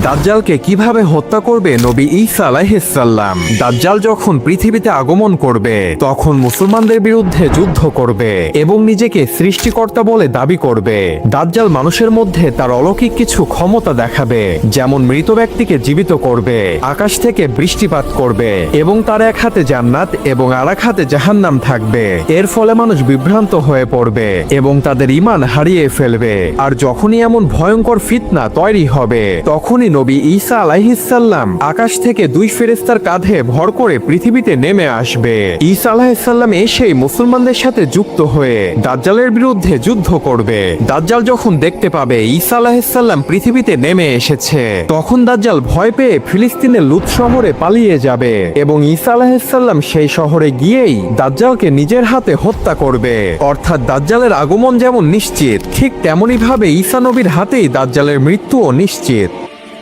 দাজ্জালকে কিভাবে হত্যা করবে নবী ঈসা আলাইহিস সালাম। দাজ্জাল যখন পৃথিবীতে আগমন করবে তখন মুসলমানদের বিরুদ্ধে যুদ্ধ করবে এবং নিজেকে সৃষ্টিকর্তা বলে দাবি করবে। দাজ্জাল মানুষের মধ্যে তার অলৌকিক কিছু ক্ষমতা দেখাবে, যেমন মৃত ব্যক্তিকে জীবিত করবে, আকাশ থেকে বৃষ্টিপাত করবে এবং তার এক হাতে জান্নাত এবং আর এক হাতে জাহান্নাম থাকবে। এর ফলে মানুষ বিভ্রান্ত হয়ে পড়বে এবং তাদের ঈমান হারিয়ে ফেলবে। আর যখনই এমন ভয়ঙ্কর ফিতনা তৈরি হবে তখনই নবী ঈসা আলাইহিস সালাম আকাশ থেকে দুই ফেরেশতার কাঁধে ভর করে পৃথিবীতে নেমে আসবে। ঈসা আলাইহিস সালাম এসেই মুসলমানদের সাথে যুক্ত হয়ে দাজ্জালের বিরুদ্ধে যুদ্ধ করবে। দাজ্জাল যখন দেখতে পাবে ঈসা আলাইহিস সালাম পৃথিবীতে নেমে এসেছে তখন দাজ্জাল ভয় পেয়ে ফিলিস্তিনের লুত শহরে পালিয়ে যাবে এবং ঈসা আলাইহিস সালাম সেই শহরে গিয়েই দাজ্জালকে নিজের হাতে হত্যা করবে। অর্থাৎ দাজ্জালের আগমন যেমন নিশ্চিত, ঠিক তেমনি ভাবে ঈসা নবীর হাতেই দাজ্জালের মৃত্যুও নিশ্চিত।